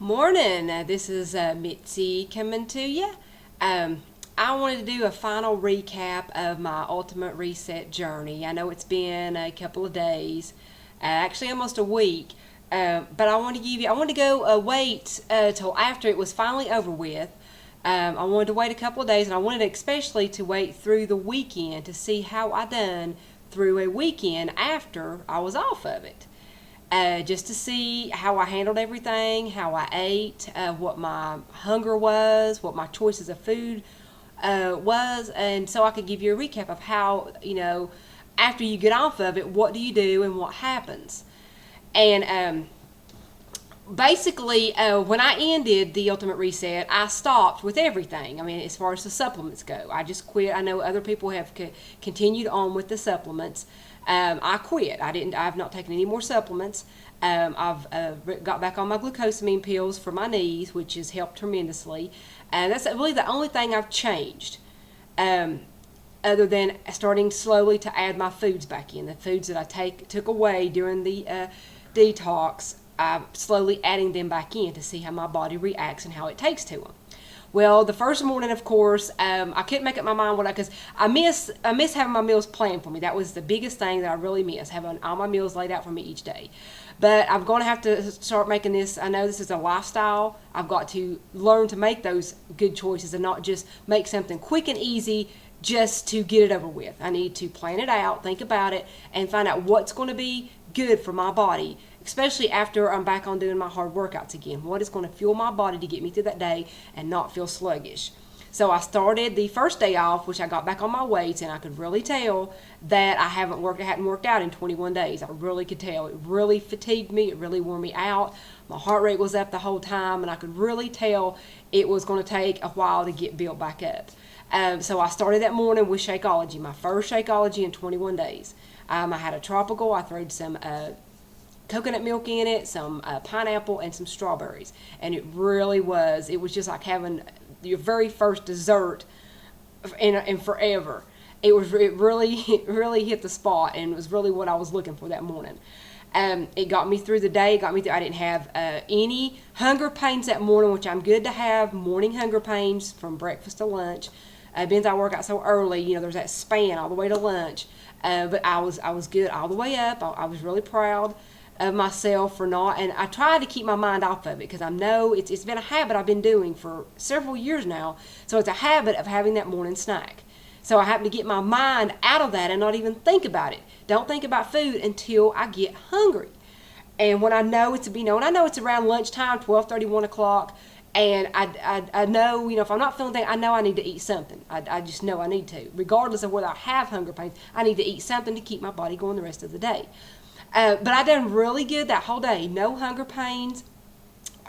Morning. This is Mitzi coming to you. I wanted to do a final recap of my Ultimate Reset journey. I know it's been a couple of days, actually almost a week, but I want to go wait till after it was finally over with. I wanted to wait a couple of days, and I wanted especially to wait through the weekend to see how I done through a weekend after I was off of it, just to see how I handled everything, how I ate, what my hunger was, what my choices of food was, and so I could give you a recap of how, after you get off of it, what do you do and what happens. And basically, when I ended the Ultimate Reset, I stopped with everything. I mean, as far as the supplements go, I just quit. I know other people have continued on with the supplements. I quit. I've not taken any more supplements. I've got back on my glucosamine pills for my knees, which has helped tremendously. That's really the only thing I've changed, other than starting slowly to add my foods back in. The foods that I took away during the detox, I'm slowly adding them back in to see how my body reacts and how it takes to them. Well, the first morning, of course, I couldn't make up my mind because I miss having my meals planned for me. That was the biggest thing that I really miss, having all my meals laid out for me each day. But I'm going to have to start making this. I know this is a lifestyle. I've got to learn to make those good choices and not just make something quick and easy just to get it over with. I need to plan it out, think about it, and find out what's going to be good for my body, especially after I'm back on doing my hard workouts again. What is going to fuel my body to get me through that day and not feel sluggish. So I started the first day off, which I got back on my weights, and I could really tell that I hadn't worked out in 21 days. I really could tell. It really fatigued me. It really wore me out. My heart rate was up the whole time, and I could really tell it was going to take a while to get built back up. So I started that morning with Shakeology, my first Shakeology in 21 days. I had a tropical. I threw some coconut milk in it, some pineapple, and some strawberries. And it was just like having your very first dessert in forever. It really hit the spot, and it was really what I was looking for that morning. It got me through the day. I didn't have any hunger pains that morning, which I'm good to have morning hunger pains from breakfast to lunch. Being I work out so early, there's that span all the way to lunch. But I was good all the way up. I was really proud of myself for not, and I tried to keep my mind off of it because I know it's been a habit I've been doing for several years now. So it's a habit of having that morning snack. So I happen to get my mind out of that and not even think about it. Don't think about food until I get hungry. And when I know it's around lunchtime, 12:30, 1 o'clock, and I know, if I'm not feeling that, I know I need to eat something. I just know I need to. Regardless of whether I have hunger pains, I need to eat something to keep my body going the rest of the day. But I done really good that whole day. No hunger pains.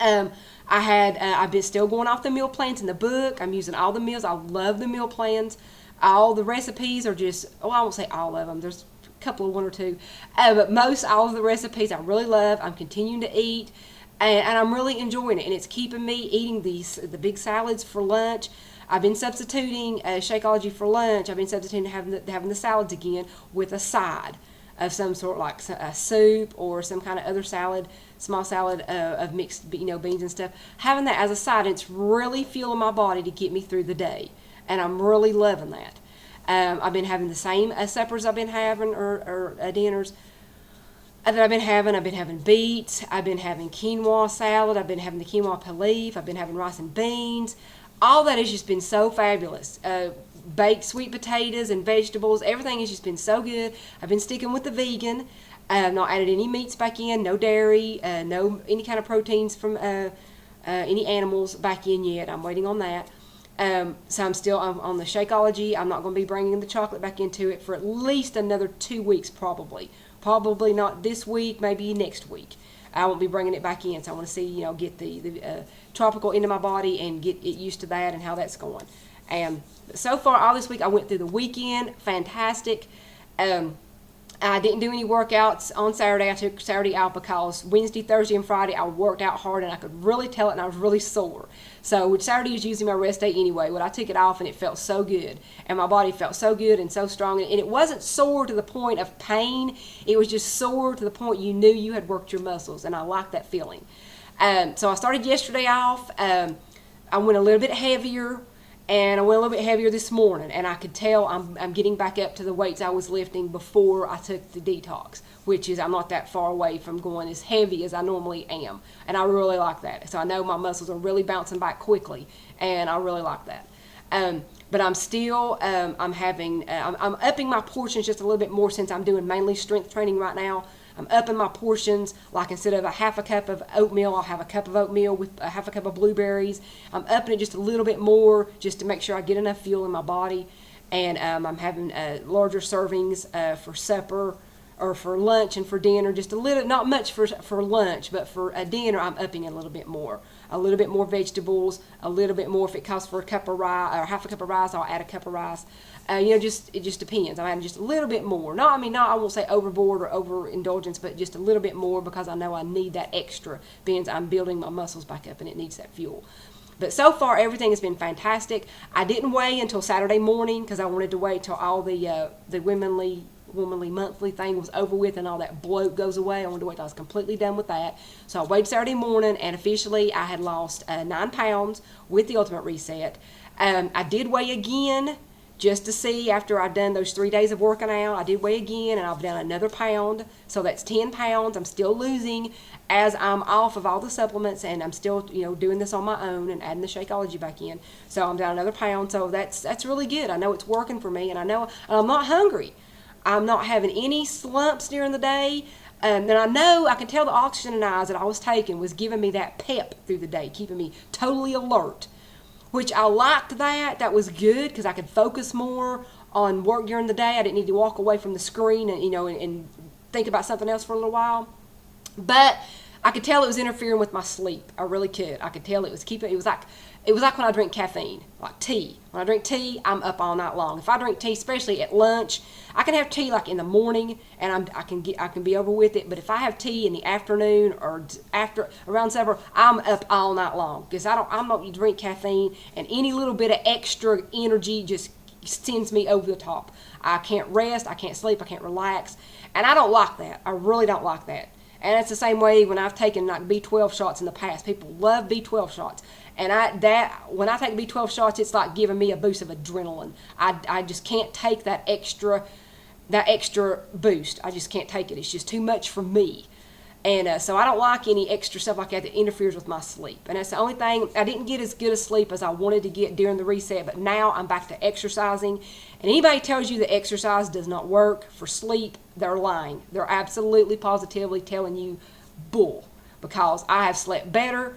I've been still going off the meal plans in the book. I'm using all the meals. I love the meal plans. All the recipes are just, I won't say all of them. There's a couple of one or two. But all of the recipes I really love. I'm continuing to eat. And I'm really enjoying it. And it's keeping me eating the big salads for lunch. I've been substituting Shakeology for lunch. I've been substituting having the salads again with a side of some sort, like a soup or some kind of other salad, small salad of mixed beans and stuff. Having that as a side, it's really fueling my body to get me through the day, and I'm really loving that. I've been having the same suppers I've been having or dinners that I've been having. I've been having beets. I've been having quinoa salad. I've been having the quinoa pilaf. I've been having rice and beans. All that has just been so fabulous. Baked sweet potatoes and vegetables. Everything has just been so good. I've been sticking with the vegan. I've not added any meats back in, no dairy, no any kind of proteins from any animals back in yet. I'm waiting on that. So I'm still on the Shakeology. I'm not going to be bringing the chocolate back into it for at least another 2 weeks probably. Probably not this week, maybe next week. I won't be bringing it back in. So I want to see, get the tropical into my body and get it used to that and how that's going. And so far, all this week, I went through the weekend. Fantastic. I didn't do any workouts on Saturday. I took Saturday out because Wednesday, Thursday, and Friday I worked out hard and I could really tell it, and I was really sore. So which Saturday is usually my rest day anyway, but I took it off and it felt so good. And my body felt so good and so strong. And it wasn't sore to the point of pain. It was just sore to the point you knew you had worked your muscles, and I liked that feeling. So I started yesterday off. I went a little bit heavier, and I went a little bit heavier this morning, and I could tell I'm getting back up to the weights I was lifting before I took the detox, which is I'm not that far away from going as heavy as I normally am, and I really like that. So I know my muscles are really bouncing back quickly, and I really like that. But I'm still, I'm upping my portions just a little bit more since I'm doing mainly strength training right now. I'm upping my portions, like instead of a half a cup of oatmeal, I'll have a cup of oatmeal with a half a cup of blueberries. I'm upping it just a little bit more just to make sure I get enough fuel in my body. And I'm having larger servings for supper or for lunch and for dinner, just a little, not much for lunch, but for a dinner I'm upping it a little bit more. A little bit more vegetables, a little bit more. If it calls for a cup of rice or half a cup of rice, I'll add a cup of rice. It just depends. I'm adding just a little bit more. I won't say overboard or overindulgence, but just a little bit more because I know I need that extra, being I'm building my muscles back up and it needs that fuel. But so far, everything has been fantastic. I didn't weigh until Saturday morning because I wanted to wait till all the womanly monthly thing was over with and all that bloat goes away. I wanted to wait till I was completely done with that. So I weighed Saturday morning, and officially I had lost 9 pounds with the Ultimate Reset. I did weigh again just to see after I'd done those 3 days of working out. I did weigh again, and I've done another pound. So that's 10 pounds. I'm still losing as I'm off of all the supplements, and I'm still, doing this on my own and adding the Shakeology back in. So I'm down another pound. So that's really good. I know it's working for me, and I'm not hungry. I'm not having any slumps during the day. And I know I can tell the oxygenized that I was taking was giving me that pep through the day, keeping me totally alert, which I liked that. That was good because I could focus more on work during the day. I didn't need to walk away from the screen and think about something else for a little while. But I could tell it was interfering with my sleep. I really could. I could tell it was like when I drink caffeine, like tea. When I drink tea, I'm up all night long. If I drink tea, especially at lunch, I can have tea like in the morning, and I can be over with it. But if I have tea in the afternoon or after around supper, I'm up all night long because I'm not going to drink caffeine, and any little bit of extra energy just sends me over the top. I can't rest, I can't sleep, I can't relax, and I don't like that. I really don't like that. And it's the same way when I've taken like B12 shots in the past. People love B12 shots. And when I take B12 shots, it's like giving me a boost of adrenaline. I just can't take that extra boost. I just can't take it. It's just too much for me. And so I don't like any extra stuff like that interferes with my sleep. And that's the only thing. I didn't get as good a sleep as I wanted to get during the reset, but now I'm back to exercising. And anybody tells you that exercise does not work for sleep, they're lying. They're absolutely positively telling you bull, because I have slept better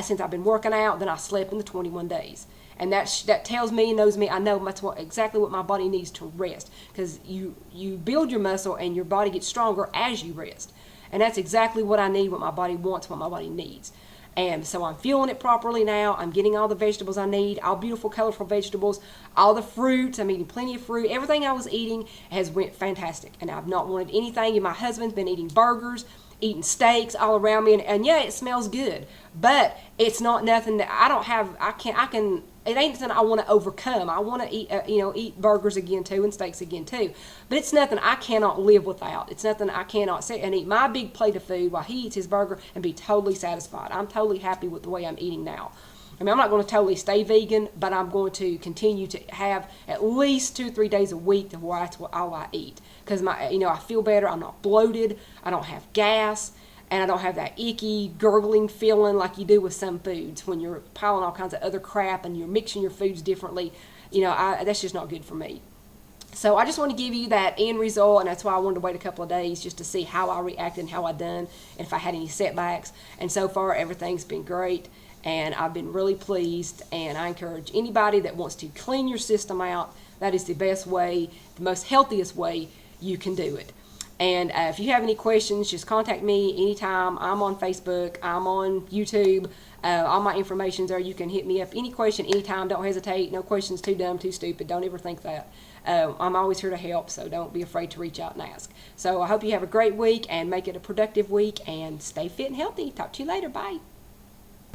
since I've been working out than I slept in the 21 days. And that tells me, knows me, I know exactly what my body needs to rest, because you build your muscle and your body gets stronger as you rest. And that's exactly what I need, what my body wants, what my body needs. And so I'm fueling it properly now. I'm getting all the vegetables I need, all beautiful, colorful vegetables, all the fruits. I'm eating plenty of fruit. Everything I was eating has went fantastic. And I've not wanted anything. And my husband's been eating burgers, eating steaks all around me. And yeah, it smells good. But it's not nothing that it ain't something I want to overcome. I want to eat burgers again too and steaks again too. But it's nothing I cannot live without. It's nothing I cannot sit and eat my big plate of food while he eats his burger and be totally satisfied. I'm totally happy with the way I'm eating now. I mean, I'm not going to totally stay vegan, but I'm going to continue to have at least 2 or 3 days a week where that's all I eat. Because I feel better. I'm not bloated. I don't have gas. And I don't have that icky, gurgling feeling like you do with some foods when you're piling all kinds of other crap and you're mixing your foods differently. That's just not good for me. So I just want to give you that end result, and that's why I wanted to wait a couple of days just to see how I reacted and how I done, and if I had any setbacks. And so far, everything's been great, and I've been really pleased. And I encourage anybody that wants to clean your system out, that is the best way, the most healthiest way you can do it. And if you have any questions, just contact me anytime. I'm on Facebook. I'm on YouTube. All my information's there. You can hit me up any question anytime. Don't hesitate. No questions too dumb, too stupid. Don't ever think that. I'm always here to help, so don't be afraid to reach out and ask. So I hope you have a great week and make it a productive week, and stay fit and healthy. Talk to you later. Bye.